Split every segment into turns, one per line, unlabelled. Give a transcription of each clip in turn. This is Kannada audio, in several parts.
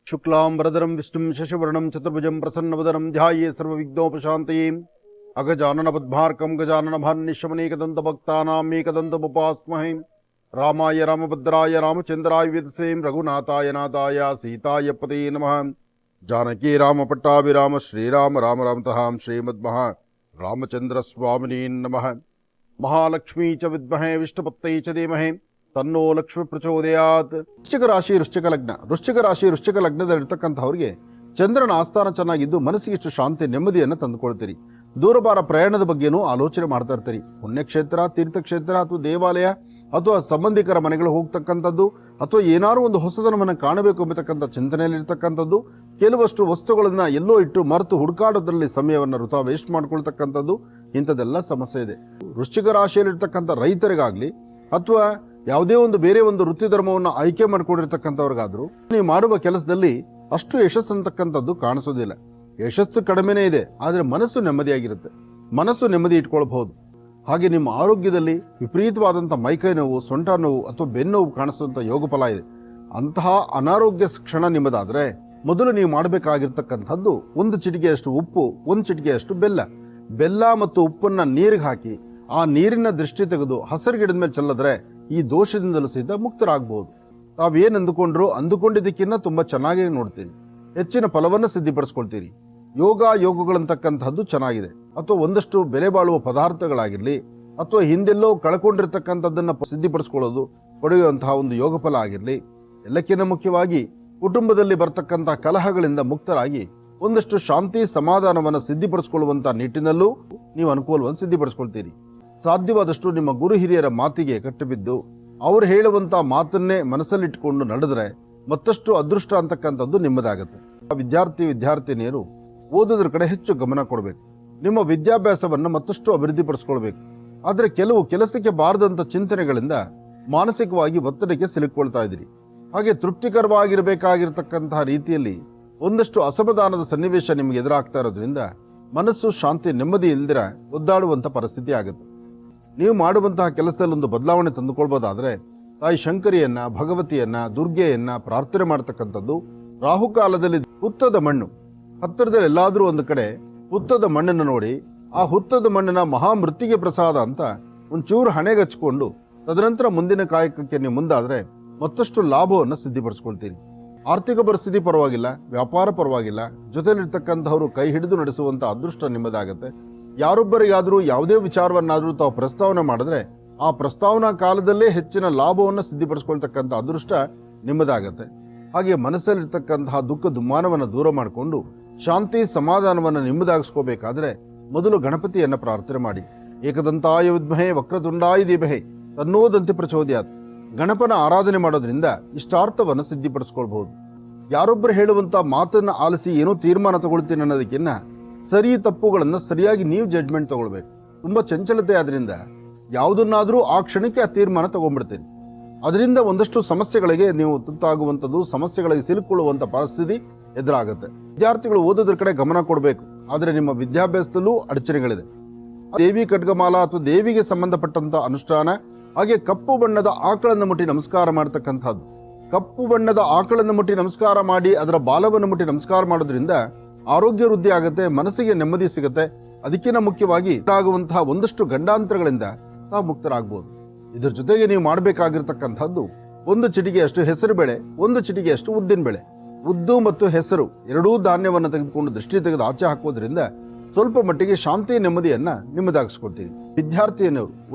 ಶುಕ್ಲಾಂಬರಧರಂ ವಿಷ್ಣುಂ ಶಶಿವರ್ಣಂ ಚತುರ್ಭುಜಂ ಪ್ರಸನ್ನವದನಂ ಧ್ಯಾಯೇ ಸರ್ವವಿಘ್ನೋಪಶಾಂತಯೇ ಅಗಜಾನನ ಪದ್ಮಾರ್ಕಂ ಗಜಾನನ ಭಾನ್ನಿಶಮನೇಕದಂತಭಕ್ತಾನಾಂ ಏಕದಂತಮುಪಾಸ್ಮಹೇ ರಾಮಾಯ ರಾಮಭದ್ರಾಯ ರಾಮಚಂದ್ರಾಯ ವೇದಸೇ ರಘುನಾಥಾಯ ನಾಥಾಯ ಸೀತಾಯ ಪತೇ ನಮಃ ಜಾನಕಿ ರಾಮ ಪಟ್ಟಾಭಿರಾಮ ಶ್ರೀರಾಮ ರಾಮ ರಾಮತಃ ಶ್ರೀಮದ್ಮಃ ರಾಮಚಂದ್ರ ಸ್ವಾಮಿನೇ ನಮಃ ಮಹಾಲಕ್ಷ್ಮೀ ಚ ವಿದ್ಮಹೇ ವಿಷ್ಣುಪತ್ತೈ ಚ ಧೀಮಹಿ ತನ್ನೋ ಲಕ್ಷ್ಮಿ ಪ್ರಚೋದಯಾತ್. ವೃಶ್ಚಿಕ ರಾಶಿ ಲಗ್ನದಲ್ಲಿರ್ತಕ್ಕಂಥವ್ರಿಗೆ ಚಂದ್ರನ ಆಸ್ಥಾನ ಚೆನ್ನಾಗಿದ್ದು ಮನಸ್ಸಿಗೆ ಇಷ್ಟು ಶಾಂತಿ ನೆಮ್ಮದಿಯನ್ನು ತಂದುಕೊಳ್ತೀರಿ. ದೂರಬಾರ ಪ್ರಯಾಣದ ಬಗ್ಗೆನೂ ಆಲೋಚನೆ ಮಾಡ್ತಾ ಇರ್ತೀರಿ. ಪುಣ್ಯಕ್ಷೇತ್ರ, ತೀರ್ಥಕ್ಷೇತ್ರ ಅಥವಾ ದೇವಾಲಯ ಅಥವಾ ಸಂಬಂಧಿಕರ ಮನೆಗಳು ಹೋಗ್ತಕ್ಕಂಥದ್ದು ಅಥವಾ ಏನಾದ್ರು ಒಂದು ಹೊಸದನವನ್ನು ಕಾಣಬೇಕು ಎಂಬತಕ್ಕಂಥ ಚಿಂತನೆಯಲ್ಲಿರ್ತಕ್ಕಂಥದ್ದು, ಕೆಲವಷ್ಟು ವಸ್ತುಗಳನ್ನು ಎಲ್ಲೋ ಇಟ್ಟು ಮರೆತು ಹುಡುಕಾಡೋದ್ರಲ್ಲಿ ಸಮಯವನ್ನು ವೃಥಾ ವೇಸ್ಟ್ ಮಾಡ್ಕೊಳ್ತಕ್ಕಂಥದ್ದು, ಇಂಥದ್ದೆಲ್ಲ ಸಮಸ್ಯೆ ಇದೆ. ವೃಶ್ಚಿಕ ರಾಶಿಯಲ್ಲಿರ್ತಕ್ಕಂಥ ರೈತರಿಗಾಗಲಿ ಅಥವಾ ಯಾವುದೇ ಒಂದು ಬೇರೆ ಒಂದು ವೃತ್ತಿ ಧರ್ಮವನ್ನು ಆಯ್ಕೆ ಮಾಡಿಕೊಂಡಿರ್ತಕ್ಕಂಥವ್ರಿಗಾದ್ರೂ ನೀವು ಮಾಡುವ ಕೆಲಸದಲ್ಲಿ ಅಷ್ಟು ಯಶಸ್ಸು ಅಂತಕ್ಕಂಥದ್ದು ಕಾಣಿಸೋದಿಲ್ಲ. ಯಶಸ್ಸು ಕಡಿಮೆನೇ ಇದೆ, ಆದರೆ ಮನಸ್ಸು ನೆಮ್ಮದಿಯಾಗಿರುತ್ತೆ. ಮನಸ್ಸು ನೆಮ್ಮದಿ ಇಟ್ಕೊಳ್ಬಹುದು. ಹಾಗೆ ನಿಮ್ಮ ಆರೋಗ್ಯದಲ್ಲಿ ವಿಪರೀತವಾದಂಥ ಮೈಕೈ ನೋವು, ಸೊಂಟ ನೋವು ಅಥವಾ ಬೆನ್ನೋವು ಕಾಣಿಸುವಂಥ ಯೋಗಫಲ ಇದೆ. ಅಂತಹ ಅನಾರೋಗ್ಯ ಕ್ಷಣ ನಿಮ್ಮದಾದರೆ ಮೊದಲು ನೀವು ಮಾಡಬೇಕಾಗಿರ್ತಕ್ಕಂಥದ್ದು ಒಂದು ಚಿಟಿಕೆಯಷ್ಟು ಉಪ್ಪು, ಒಂದು ಚಿಟಿಕೆಯಷ್ಟು ಬೆಲ್ಲ ಮತ್ತು ಉಪ್ಪನ್ನ ನೀರಿಗೆ ಹಾಕಿ ಆ ನೀರಿನ ದೃಷ್ಟಿ ತೆಗೆದು ಹಸಿರು ಗಿಡದ ಮೇಲೆ ಚೆಲ್ಲಿದ್ರೆ ಈ ದೋಷದಿಂದಲೂ ಸಹಿತ ಮುಕ್ತರಾಗಬಹುದು. ತಾವೇನು ಅಂದುಕೊಂಡಿದ್ದಕ್ಕಿಂತ ತುಂಬ ಚೆನ್ನಾಗಿ ನೋಡ್ತೀರಿ, ಹೆಚ್ಚಿನ ಫಲವನ್ನು ಸಿದ್ಧಿಪಡಿಸ್ಕೊಳ್ತೀರಿ. ಯೋಗಗಳಂತಕ್ಕಂಥದ್ದು ಚೆನ್ನಾಗಿದೆ. ಅಥವಾ ಒಂದಷ್ಟು ಬೆಲೆ ಬಾಳುವ ಪದಾರ್ಥಗಳಾಗಿರಲಿ ಅಥವಾ ಹಿಂದೆಲ್ಲೋ ಕಳ್ಕೊಂಡಿರ್ತಕ್ಕಂಥದ್ದನ್ನು ಸಿದ್ಧಿಪಡಿಸ್ಕೊಳ್ಳೋದು ಪಡೆಯುವಂತಹ ಒಂದು ಯೋಗ ಫಲ ಆಗಿರಲಿ. ಎಲ್ಲಕ್ಕಿಂತ ಮುಖ್ಯವಾಗಿ ಕುಟುಂಬದಲ್ಲಿ ಬರ್ತಕ್ಕಂಥ ಕಲಹಗಳಿಂದ ಮುಕ್ತರಾಗಿ ಒಂದಷ್ಟು ಶಾಂತಿ ಸಮಾಧಾನವನ್ನು ಸಿದ್ಧಿಪಡಿಸ್ಕೊಳ್ಳುವಂಥ ನಿಟ್ಟಿನಲ್ಲೂ ನೀವು ಅನುಕೂಲವನ್ನು ಸಿದ್ಧಿಪಡಿಸ್ಕೊಳ್ತೀರಿ. ಸಾಧ್ಯವಾದಷ್ಟು ನಿಮ್ಮ ಗುರು ಹಿರಿಯರ ಮಾತಿಗೆ ಕಟ್ಟಿಬಿದ್ದು ಅವರು ಹೇಳುವಂಥ ಮಾತನ್ನೇ ಮನಸ್ಸಲ್ಲಿಟ್ಟುಕೊಂಡು ನಡೆದ್ರೆ ಮತ್ತಷ್ಟು ಅದೃಷ್ಟ ಅಂತಕ್ಕಂಥದ್ದು ನಿಮ್ಮದಾಗುತ್ತೆ. ವಿದ್ಯಾರ್ಥಿನಿಯರು ಓದೋದ್ರ ಕಡೆ ಹೆಚ್ಚು ಗಮನ ಕೊಡಬೇಕು. ನಿಮ್ಮ ವಿದ್ಯಾಭ್ಯಾಸವನ್ನು ಮತ್ತಷ್ಟು ಅಭಿವೃದ್ಧಿಪಡಿಸ್ಕೊಳ್ಬೇಕು. ಆದರೆ ಕೆಲವು ಕೆಲಸಕ್ಕೆ ಬಾರದಂಥ ಚಿಂತನೆಗಳಿಂದ ಮಾನಸಿಕವಾಗಿ ಒತ್ತಡಕ್ಕೆ ಸಿಲುಕೊಳ್ತಾ ಇದ್ದೀರಿ. ಹಾಗೆ ತೃಪ್ತಿಕರವಾಗಿರಬೇಕಾಗಿರ್ತಕ್ಕಂತಹ ರೀತಿಯಲ್ಲಿ ಒಂದಷ್ಟು ಅಸಮಾಧಾನದ ಸನ್ನಿವೇಶ ನಿಮಗೆ ಎದುರಾಗ್ತಾ ಇರೋದ್ರಿಂದ ಮನಸ್ಸು ಶಾಂತಿ ನೆಮ್ಮದಿ ಇಲ್ದಿರ ಒದ್ದಾಡುವಂಥ ಪರಿಸ್ಥಿತಿ ಆಗುತ್ತೆ. ನೀವು ಮಾಡುವಂತಹ ಕೆಲಸದಲ್ಲಿ ಒಂದು ಬದಲಾವಣೆ ತಂದುಕೊಳ್ಬೋದಾದ್ರೆ ತಾಯಿ ಶಂಕರಿಯನ್ನ, ಭಗವತಿಯನ್ನ, ದುರ್ಗೆಯನ್ನ ಪ್ರಾರ್ಥನೆ ಮಾಡತಕ್ಕಂಥದ್ದು. ರಾಹುಕಾಲದಲ್ಲಿ ಹುತ್ತದ ಮಣ್ಣು ಹತ್ತಿರದಲ್ಲಿ ಎಲ್ಲಾದ್ರೂ ಒಂದು ಕಡೆ ಹುತ್ತದ ಮಣ್ಣನ್ನು ನೋಡಿ ಆ ಹುತ್ತದ ಮಣ್ಣನ್ನ ಮಹಾಮೃತ್ತಿಗೆ ಪ್ರಸಾದ ಅಂತ ಒಂಚೂರು ಹಣೆಗಚ್ಕೊಂಡು ತದನಂತರ ಮುಂದಿನ ಕಾಯಕಕ್ಕೆ ನೀವು ಮುಂದಾದ್ರೆ ಮತ್ತಷ್ಟು ಲಾಭವನ್ನು ಸಿದ್ಧಿಪಡಿಸ್ಕೊಳ್ತೀರಿ. ಆರ್ಥಿಕ ಪರಿಸ್ಥಿತಿ ಪರವಾಗಿಲ್ಲ, ವ್ಯಾಪಾರ ಪರವಾಗಿಲ್ಲ, ಜೊತೆಲಿರ್ತಕ್ಕಂಥವರು ಕೈ ಹಿಡಿದು ನಡೆಸುವಂಥ ಅದೃಷ್ಟ ನಿಮ್ಮದಾಗತ್ತೆ. ಯಾರೊಬ್ಬರಿಗಾದರೂ ಯಾವುದೇ ವಿಚಾರವನ್ನಾದರೂ ತಾವು ಪ್ರಸ್ತಾವನೆ ಮಾಡಿದ್ರೆ ಆ ಪ್ರಸ್ತಾವನಾ ಕಾಲದಲ್ಲೇ ಹೆಚ್ಚಿನ ಲಾಭವನ್ನು ಸಿದ್ಧಿಪಡಿಸ್ಕೊಳ್ತಕ್ಕಂಥ ಅದೃಷ್ಟ ನಿಮ್ಮದಾಗತ್ತೆ. ಹಾಗೆ ಮನಸ್ಸಲ್ಲಿರ್ತಕ್ಕಂತಹ ದುಃಖ ದುಮ್ಮಾನವನ್ನು ದೂರ ಮಾಡಿಕೊಂಡು ಶಾಂತಿ ಸಮಾಧಾನವನ್ನು ನಿಮ್ಮದಾಗಿಸ್ಕೋಬೇಕಾದ್ರೆ ಮೊದಲು ಗಣಪತಿಯನ್ನು ಪ್ರಾರ್ಥನೆ ಮಾಡಿ. ಏಕದಂತಾಯ ವಿದ್ಮಹೇ ವಕ್ರತುಂಡಾಯ ಧೀಮಹಿ ತನ್ನೋದಂತೆ ಪ್ರಚೋದಯಾತ್. ಗಣಪನ ಆರಾಧನೆ ಮಾಡೋದ್ರಿಂದ ಇಷ್ಟಾರ್ಥವನ್ನು ಸಿದ್ಧಿಪಡಿಸ್ಕೊಳ್ಬಹುದು. ಯಾರೊಬ್ಬರು ಹೇಳುವಂತ ಮಾತನ್ನ ಆಲಿಸಿ ಏನೋ ತೀರ್ಮಾನ ತಗೊಳ್ತೀನಿ ಅನ್ನೋದಕ್ಕಿಂತ ಸರಿ ತಪ್ಪುಗಳನ್ನು ಸರಿಯಾಗಿ ನೀವು ಜಡ್ಜ್ಮೆಂಟ್ ತಗೊಳ್ಬೇಕು. ತುಂಬಾ ಚಂಚಲತೆ ಆದ್ರಿಂದ ಯಾವುದನ್ನಾದ್ರೂ ಆ ಕ್ಷಣಕ್ಕೆ ಆ ತೀರ್ಮಾನ ತಗೊಂಡ್ಬಿಡ್ತೀರಿ. ಅದರಿಂದ ಒಂದಷ್ಟು ಸಮಸ್ಯೆಗಳಿಗೆ ನೀವು ತುತ್ತಾಗುವಂಥದ್ದು, ಸಮಸ್ಯೆಗಳಿಗೆ ಸಿಲುಕೊಳ್ಳುವಂಥ ಪರಿಸ್ಥಿತಿ ಎದುರಾಗುತ್ತೆ. ವಿದ್ಯಾರ್ಥಿಗಳು ಓದೋದ್ರ ಕಡೆ ಗಮನ ಕೊಡಬೇಕು, ಆದರೆ ನಿಮ್ಮ ವಿದ್ಯಾಭ್ಯಾಸದಲ್ಲೂ ಅಡಚಣೆಗಳಿದೆ. ದೇವಿ ಖಡ್ಗಮಾಲ ಅಥವಾ ದೇವಿಗೆ ಸಂಬಂಧಪಟ್ಟಂತ ಅನುಷ್ಠಾನ, ಹಾಗೆ ಕಪ್ಪು ಬಣ್ಣದ ಆಕಳನ್ನು ಮುಟ್ಟಿ ನಮಸ್ಕಾರ ಮಾಡತಕ್ಕಂಥದ್ದು. ಕಪ್ಪು ಬಣ್ಣದ ಆಕಳನ್ನು ಮುಟ್ಟಿ ನಮಸ್ಕಾರ ಮಾಡಿ ಅದರ ಬಾಲವನ್ನು ಮುಟ್ಟಿ ನಮಸ್ಕಾರ ಮಾಡೋದ್ರಿಂದ ಆರೋಗ್ಯ ವೃದ್ಧಿ ಆಗುತ್ತೆ, ಮನಸ್ಸಿಗೆ ನೆಮ್ಮದಿ ಸಿಗುತ್ತೆ. ಅದಕ್ಕಿಂತ ಮುಖ್ಯವಾಗಿ ಆಗುವಂತಹ ಒಂದಷ್ಟು ಗಂಡಾಂತರಗಳಿಂದ ತಾವು ಮುಕ್ತರಾಗಬಹುದು. ಇದ್ರ ಜೊತೆಗೆ ನೀವು ಮಾಡಬೇಕಾಗಿರ್ತಕ್ಕಂಥದ್ದು ಒಂದು ಚಿಟಿಕೆಯಷ್ಟು ಹೆಸರು ಬೇಳೆ, ಒಂದು ಚಿಟಿಕೆಯಷ್ಟು ಉದ್ದಿನ ಬೇಳೆ. ಉದ್ದು ಮತ್ತು ಹೆಸರು ಎರಡೂ ಧಾನ್ಯವನ್ನು ತೆಗೆದುಕೊಂಡು ದೃಷ್ಟಿ ತೆಗೆದು ಆಚೆ ಹಾಕೋದ್ರಿಂದ ಸ್ವಲ್ಪ ಮಟ್ಟಿಗೆ ಶಾಂತಿ ನೆಮ್ಮದಿಯನ್ನ ನಿಮ್ಮದಾಗಿಸ್ಕೊಳ್ತೀರಿ. ವಿದ್ಯಾರ್ಥಿಯನ್ನರು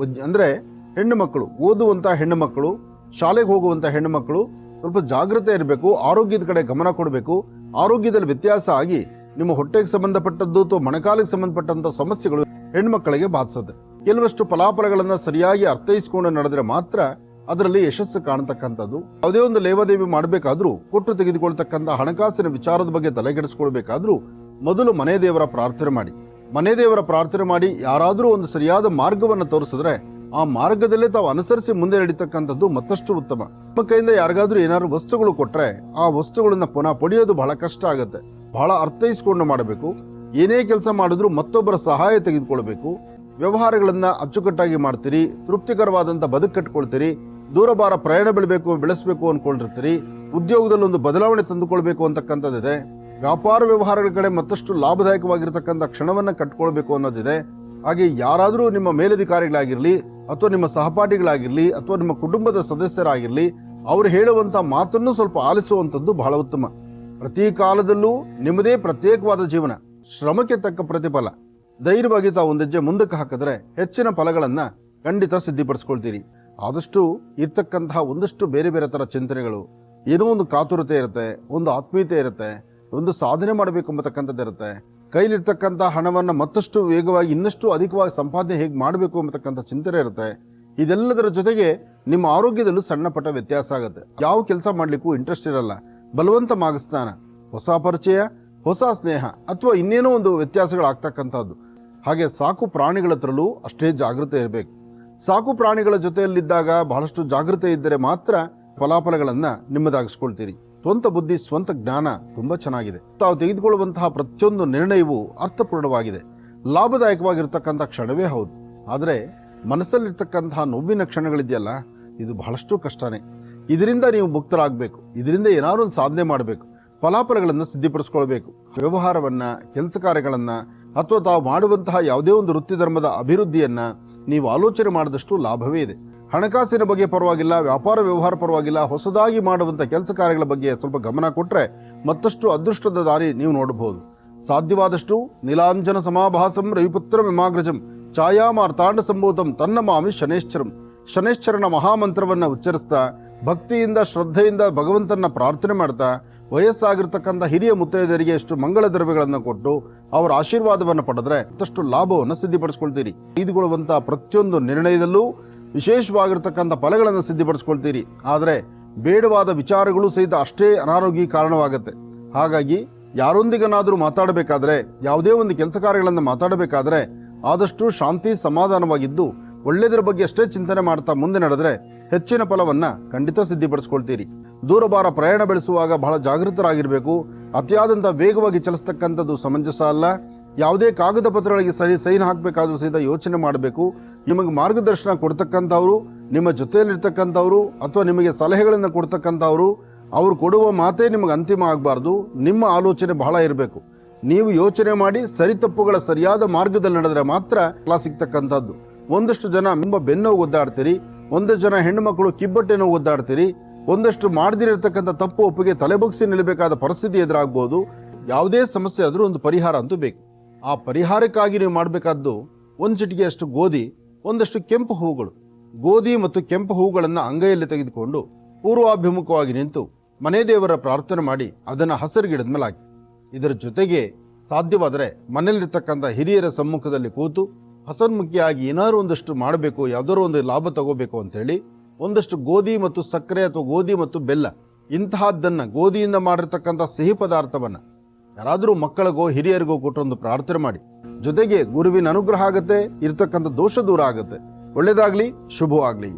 ಅಂದ್ರೆ ಹೆಣ್ಣು ಮಕ್ಕಳು, ಓದುವಂತ ಹೆಣ್ಣು ಮಕ್ಕಳು, ಶಾಲೆಗೆ ಹೋಗುವಂತ ಹೆಣ್ಣು ಮಕ್ಕಳು ಸ್ವಲ್ಪ ಜಾಗೃತೆ ಇರಬೇಕು. ಆರೋಗ್ಯದ ಕಡೆ ಗಮನ ಕೊಡಬೇಕು. ಆರೋಗ್ಯದಲ್ಲಿ ವ್ಯತ್ಯಾಸ ಆಗಿ ನಿಮ್ಮ ಹೊಟ್ಟೆಗೆ ಸಂಬಂಧಪಟ್ಟದ್ದು ಅಥವಾ ಮೊಣಕಾಲಿಗೆ ಸಂಬಂಧಪಟ್ಟಂತ ಸಮಸ್ಯೆಗಳು ಹೆಣ್ಮಕ್ಕಳಿಗೆ ಬಾಧಿಸುತ್ತೆ. ಕೆಲವಷ್ಟು ಫಲಾಫಲಗಳನ್ನ ಸರಿಯಾಗಿ ಅರ್ಥೈಸಿಕೊಂಡು ನಡೆದ್ರೆ ಮಾತ್ರ ಅದರಲ್ಲಿ ಯಶಸ್ಸು ಕಾಣತಕ್ಕಂಥದ್ದು. ಯಾವುದೇ ಒಂದು ಲೇವಾದೇವಿ ಮಾಡಬೇಕಾದ್ರೂ, ಕೊಟ್ಟು ತೆಗೆದುಕೊಳ್ತಕ್ಕಂಥ ಹಣಕಾಸಿನ ವಿಚಾರದ ಬಗ್ಗೆ ತಲೆಗೆಡಿಸ್ಕೊಳ್ಬೇಕಾದ್ರೂ ಮೊದಲು ಮನೆ ದೇವರ ಪ್ರಾರ್ಥನೆ ಮಾಡಿ. ಮನೆ ದೇವರ ಪ್ರಾರ್ಥನೆ ಮಾಡಿ ಯಾರಾದರೂ ಒಂದು ಸರಿಯಾದ ಮಾರ್ಗವನ್ನು ತೋರಿಸಿದ್ರೆ ಆ ಮಾರ್ಗದಲ್ಲೇ ತಾವು ಅನುಸರಿಸಿ ಮುಂದೆ ನಡೀತಕ್ಕಂಥದ್ದು ಮತ್ತಷ್ಟು ಉತ್ತಮ. ನಿಮ್ಮ ಕೈಯಿಂದ ಯಾರಿಗಾದ್ರೂ ಏನಾದ್ರು ವಸ್ತುಗಳು ಕೊಟ್ರೆ ಆ ವಸ್ತುಗಳನ್ನ ಪುನಃ ಪಡೆಯೋದು ಬಹಳ ಕಷ್ಟ ಆಗುತ್ತೆ. ಬಹಳ ಅರ್ಥೈಸಿಕೊಂಡು ಮಾಡಬೇಕು. ಏನೇ ಕೆಲಸ ಮಾಡಿದ್ರೂ ಮತ್ತೊಬ್ಬರ ಸಹಾಯ ತೆಗೆದುಕೊಳ್ಬೇಕು. ವ್ಯವಹಾರಗಳನ್ನ ಅಚ್ಚುಕಟ್ಟಾಗಿ ಮಾಡ್ತೀರಿ, ತೃಪ್ತಿಕರವಾದಂಥ ಬದುಕು ಕಟ್ಕೊಳ್ತೀರಿ. ದೂರಭಾರ ಪ್ರಯಾಣ ಬೆಳೆಸಬೇಕು ಅನ್ಕೊಂಡಿರ್ತೀರಿ. ಉದ್ಯೋಗದಲ್ಲಿ ಒಂದು ಬದಲಾವಣೆ ತಂದುಕೊಳ್ಬೇಕು ಅಂತಕ್ಕಂಥದ್ದಿದೆ. ವ್ಯಾಪಾರ ವ್ಯವಹಾರಗಳ ಕಡೆ ಮತ್ತಷ್ಟು ಲಾಭದಾಯಕವಾಗಿರ್ತಕ್ಕಂಥ ಕ್ಷಣವನ್ನ ಕಟ್ಕೊಳ್ಬೇಕು ಅನ್ನೋದಿದೆ. ಹಾಗೆ ಯಾರಾದರೂ ನಿಮ್ಮ ಮೇಲಧಿಕಾರಿಗಳಾಗಿರ್ಲಿ ಅಥವಾ ನಿಮ್ಮ ಸಹಪಾಠಿಗಳಾಗಿರ್ಲಿ ಅಥವಾ ನಿಮ್ಮ ಕುಟುಂಬದ ಸದಸ್ಯರಾಗಿರ್ಲಿ, ಅವರು ಹೇಳುವಂತ ಮಾತನ್ನು ಸ್ವಲ್ಪ ಆಲಿಸುವಂಥದ್ದು ಬಹಳ ಉತ್ತಮ. ಪ್ರತಿ ಕಾಲದಲ್ಲೂ ನಿಮ್ಮದೇ ಪ್ರತ್ಯೇಕವಾದ ಜೀವನ, ಶ್ರಮಕ್ಕೆ ತಕ್ಕ ಪ್ರತಿಫಲ. ಧೈರ್ಯವಾಗಿ ತಾವು ಒಂದೆಜ್ಜೆ ಮುಂದಕ್ಕೆ ಹಾಕಿದ್ರೆ ಹೆಚ್ಚಿನ ಫಲಗಳನ್ನ ಖಂಡಿತ ಸಿದ್ಧಿಪಡಿಸ್ಕೊಳ್ತೀರಿ. ಆದಷ್ಟು ಇರ್ತಕ್ಕಂತಹ ಒಂದಷ್ಟು ಬೇರೆ ಬೇರೆ ತರ ಚಿಂತನೆಗಳು, ಏನೋ ಒಂದು ಕಾತುರತೆ ಇರುತ್ತೆ, ಒಂದು ಆತ್ಮೀಯತೆ ಇರುತ್ತೆ, ಒಂದು ಸಾಧನೆ ಮಾಡಬೇಕು ಎಂಬತಕ್ಕಂಥದ್ದು ಇರುತ್ತೆ. ಕೈಲಿರ್ತಕ್ಕಂಥ ಹಣವನ್ನು ಮತ್ತಷ್ಟು ವೇಗವಾಗಿ ಇನ್ನಷ್ಟು ಅಧಿಕವಾಗಿ ಸಂಪಾದನೆ ಹೇಗೆ ಮಾಡಬೇಕು ಎಂಬತಕ್ಕಂಥ ಚಿಂತನೆ ಇರುತ್ತೆ. ಇದೆಲ್ಲದರ ಜೊತೆಗೆ ನಿಮ್ಮ ಆರೋಗ್ಯದಲ್ಲೂ ಸಣ್ಣ ಪಟ್ಟ ವ್ಯತ್ಯಾಸ ಆಗುತ್ತೆ. ಯಾವ ಕೆಲಸ ಮಾಡ್ಲಿಕ್ಕೂ ಇಂಟ್ರೆಸ್ಟ್ ಇರಲ್ಲ. ಬಲವಂತ ಮಾಗಸ್ನಾನ, ಹೊಸ ಪರಿಚಯ, ಹೊಸ ಸ್ನೇಹ ಅಥವಾ ಇನ್ನೇನೋ ಒಂದು ವ್ಯತ್ಯಾಸಗಳಾಗ್ತಕ್ಕಂಥದ್ದು. ಹಾಗೆ ಸಾಕು ಪ್ರಾಣಿಗಳ ಹತ್ರಲೂ ಅಷ್ಟೇ ಜಾಗೃತೆ ಇರಬೇಕು. ಸಾಕು ಪ್ರಾಣಿಗಳ ಜೊತೆಯಲ್ಲಿದ್ದಾಗ ಬಹಳಷ್ಟು ಜಾಗೃತೆ ಇದ್ದರೆ ಮಾತ್ರ ಫಲಾಫಲಗಳನ್ನ ನಿಮ್ಮದಾಗಿಸ್ಕೊಳ್ತೀರಿ. ಸ್ವಂತ ಬುದ್ಧಿ, ಸ್ವಂತ ಜ್ಞಾನ ತುಂಬಾ ಚೆನ್ನಾಗಿದೆ. ತಾವು ತೆಗೆದುಕೊಳ್ಳುವಂತಹ ಪ್ರತಿಯೊಂದು ನಿರ್ಣಯವು ಅರ್ಥಪೂರ್ಣವಾಗಿದೆ, ಲಾಭದಾಯಕವಾಗಿರ್ತಕ್ಕಂಥ ಕ್ಷಣವೇ ಹೌದು. ಆದರೆ ಮನಸ್ಸಲ್ಲಿರ್ತಕ್ಕಂತಹ ನೋವಿನ ಕ್ಷಣಗಳಿದೆಯಲ್ಲ, ಇದು ಬಹಳಷ್ಟು ಕಷ್ಟನೇ. ಇದರಿಂದ ನೀವು ಮುಕ್ತರಾಗಬೇಕು. ಇದರಿಂದ ಏನಾದ್ರು ಒಂದು ಸಾಧನೆ ಮಾಡಬೇಕು, ಫಲಾಫಲಗಳನ್ನು ಸಿದ್ಧಿಪಡಿಸ್ಕೊಳ್ಬೇಕು. ವ್ಯವಹಾರವನ್ನ, ಕೆಲಸ ಕಾರ್ಯಗಳನ್ನ ಅಥವಾ ತಾವು ಮಾಡುವಂತಹ ಯಾವುದೇ ಒಂದು ವೃತ್ತಿ ಧರ್ಮದ ಅಭಿವೃದ್ಧಿಯನ್ನ ನೀವು ಆಲೋಚನೆ ಮಾಡಿದಷ್ಟು ಲಾಭವೇ ಇದೆ. ಹಣಕಾಸಿನ ಬಗ್ಗೆ ಪರವಾಗಿಲ್ಲ, ವ್ಯಾಪಾರ ವ್ಯವಹಾರ ಪರವಾಗಿಲ್ಲ, ಹೊಸದಾಗಿ ಮಾಡುವಂಥ ಕೆಲಸ ಕಾರ್ಯಗಳ ಬಗ್ಗೆ ಸ್ವಲ್ಪ ಗಮನ ಕೊಟ್ಟರೆ ಮತ್ತಷ್ಟು ಅದೃಷ್ಟದ ದಾರಿ ನೀವು ನೋಡಬಹುದು. ಸಾಧ್ಯವಾದಷ್ಟು ನೀಲಾಂಜನ ಸಮಾಭಾಸಂ ರವಿಪುತ್ರ ವಿಮಾಗ್ರಜಂ ಛಾಯಾ ಮಾರ್ತಾಂಡ ಸಂಭೂತಂ ತನ್ನ ಮಾಮಿ ಶನೇಶ್ವರಂ. ಶನೇಶ್ವರನ ಮಹಾಮಂತ್ರವನ್ನ ಉಚ್ಚರಿಸ್ತಾ ಭಕ್ತಿಯಿಂದ ಶ್ರದ್ಧೆಯಿಂದ ಭಗವಂತನ ಪ್ರಾರ್ಥನೆ ಮಾಡ್ತಾ ವಯಸ್ಸಾಗಿರ್ತಕ್ಕಂಥ ಹಿರಿಯ ಮುತ್ತೈದರಿಗೆ ಎಷ್ಟು ಮಂಗಳ ದ್ರವ್ಯಗಳನ್ನು ಕೊಟ್ಟು ಅವರ ಆಶೀರ್ವಾದವನ್ನು ಪಡೆದ್ರೆ ಮತ್ತಷ್ಟು ಲಾಭವನ್ನು ಸಿದ್ಧಿಪಡಿಸ್ಕೊಳ್ತೀರಿ. ತೆಗೆದುಕೊಳ್ಳುವಂತಹ ಪ್ರತಿಯೊಂದು ನಿರ್ಣಯದಲ್ಲೂ ವಿಶೇಷವಾಗಿರ್ತಕ್ಕಂಥ ಫಲಗಳನ್ನು ಸಿದ್ಧಿಪಡಿಸ್ಕೊಳ್ತೀರಿ. ಆದರೆ ಬೇಡವಾದ ವಿಚಾರಗಳು ಸಹಿತ ಅಷ್ಟೇ ಅನಾರೋಗ್ಯ ಕಾರಣವಾಗುತ್ತೆ. ಹಾಗಾಗಿ ಯಾರೊಂದಿಗನಾದರೂ ಮಾತಾಡಬೇಕಾದ್ರೆ, ಯಾವುದೇ ಒಂದು ಕೆಲಸ ಕಾರ್ಯಗಳನ್ನು ಮಾತಾಡಬೇಕಾದ್ರೆ ಆದಷ್ಟು ಶಾಂತಿ ಸಮಾಧಾನವಾಗಿದ್ದು ಒಳ್ಳೆಯದರ ಬಗ್ಗೆ ಅಷ್ಟೇ ಚಿಂತನೆ ಮಾಡ್ತಾ ಮುಂದೆ ನಡೆದ್ರೆ ಹೆಚ್ಚಿನ ಫಲವನ್ನ ಖಂಡಿತ ಸಿದ್ಧಿಪಡಿಸ್ಕೊಳ್ತೀರಿ. ದೂರಭಾರ ಪ್ರಯಾಣ ಬೆಳೆಸುವಾಗ ಬಹಳ ಜಾಗೃತರಾಗಿರಬೇಕು. ಅತಿಯಾದಂಥ ವೇಗವಾಗಿ ಚಲಿಸ್ತಕ್ಕಂಥದ್ದು ಸಮಂಜಸ ಅಲ್ಲ. ಯಾವುದೇ ಕಾಗದ ಪತ್ರಗಳಿಗೆ ಸೈನ್ ಹಾಕಬೇಕಾದ್ರೂ ಸಹಿತ ಯೋಚನೆ ಮಾಡಬೇಕು. ನಿಮಗೆ ಮಾರ್ಗದರ್ಶನ ಕೊಡ್ತಕ್ಕಂಥವ್ರು, ನಿಮ್ಮ ಜೊತೆಯಲ್ಲಿರ್ತಕ್ಕಂಥವ್ರು ಅಥವಾ ನಿಮಗೆ ಸಲಹೆಗಳನ್ನು ಕೊಡ್ತಕ್ಕಂಥವ್ರು, ಅವರು ಕೊಡುವ ಮಾತೇ ನಿಮಗೆ ಅಂತಿಮ ಆಗಬಾರ್ದು. ನಿಮ್ಮ ಆಲೋಚನೆ ಬಹಳ ಇರಬೇಕು. ನೀವು ಯೋಚನೆ ಮಾಡಿ ಸರಿ ತಪ್ಪುಗಳ ಸರಿಯಾದ ಮಾರ್ಗದಲ್ಲಿ ನಡೆದ್ರೆ ಮಾತ್ರ ಫಲ ಸಿಗ್ತಕ್ಕಂಥದ್ದು. ಒಂದಷ್ಟು ಜನ ನಿಮ್ಮ ಬೆನ್ನು ಒದ್ದಾಡ್ತೀರಿ, ಒಂದಷ್ಟು ಜನ ಹೆಣ್ಣು ಮಕ್ಕಳು ಕಿಬ್ಬಟ್ಟೆನೋ ಒದ್ದಾಡ್ತೀರಿ, ಒಂದಷ್ಟು ಮಾಡದಿರತಕ್ಕಂಥ ತಪ್ಪು ಒಪ್ಪಿಗೆ ತಲೆಬಗ್ಸಿ ನಿಲ್ಲಬೇಕಾದ ಪರಿಸ್ಥಿತಿ ಎದುರಾಗಬಹುದು. ಯಾವುದೇ ಸಮಸ್ಯೆ ಆದರೂ ಒಂದು ಪರಿಹಾರ ಅಂತೂ ಬೇಕು. ಆ ಪರಿಹಾರಕ್ಕಾಗಿ ನೀವು ಮಾಡಬೇಕಾದ್ದು ಒಂದು ಚಿಟಿಕೆಯಷ್ಟು ಗೋಧಿ, ಒಂದಷ್ಟು ಕೆಂಪು ಹೂಗಳು. ಗೋಧಿ ಮತ್ತು ಕೆಂಪು ಹೂಗಳನ್ನು ಅಂಗೈಯಲ್ಲಿ ತೆಗೆದುಕೊಂಡು ಪೂರ್ವಾಭಿಮುಖವಾಗಿ ನಿಂತು ಮನೆ ದೇವರ ಪ್ರಾರ್ಥನೆ ಮಾಡಿ ಅದನ್ನು ಹಸಿರು ಗಿಡದ ಮೇಲೆ ಹಾಕಿ. ಇದರ ಜೊತೆಗೆ ಸಾಧ್ಯವಾದರೆ ಮನೆಯಲ್ಲಿರ್ತಕ್ಕಂಥ ಹಿರಿಯರ ಸಮ್ಮುಖದಲ್ಲಿ ಕೂತು ಹಸನ್ಮುಖಿಯಾಗಿ ಏನಾದ್ರು ಒಂದಷ್ಟು ಮಾಡಬೇಕು, ಯಾವುದಾದ್ರು ಒಂದು ಲಾಭ ತಗೋಬೇಕು ಅಂತೇಳಿ ಒಂದಷ್ಟು ಗೋಧಿ ಮತ್ತು ಸಕ್ಕರೆ ಅಥವಾ ಗೋಧಿ ಮತ್ತು ಬೆಲ್ಲ ಇಂತಹದ್ದನ್ನ, ಗೋಧಿಯಿಂದ ಮಾಡಿರ್ತಕ್ಕಂಥ ಸಿಹಿ ಪದಾರ್ಥವನ್ನ ಯಾರಾದರೂ ಮಕ್ಕಳಿಗೋ ಹಿರಿಯರಿಗೋ ಕೊಟ್ಟೊಂದು ಪ್ರಾರ್ಥನೆ ಮಾಡಿ. ಜೊತೆಗೆ ಗುರುವಿನ ಅನುಗ್ರಹ ಆಗುತ್ತೆ, ಇರ್ತಕ್ಕಂಥ ದೋಷ ದೂರ ಆಗುತ್ತೆ. ಒಳ್ಳೆಯದಾಗ್ಲಿ, ಶುಭವಾಗ್ಲಿ.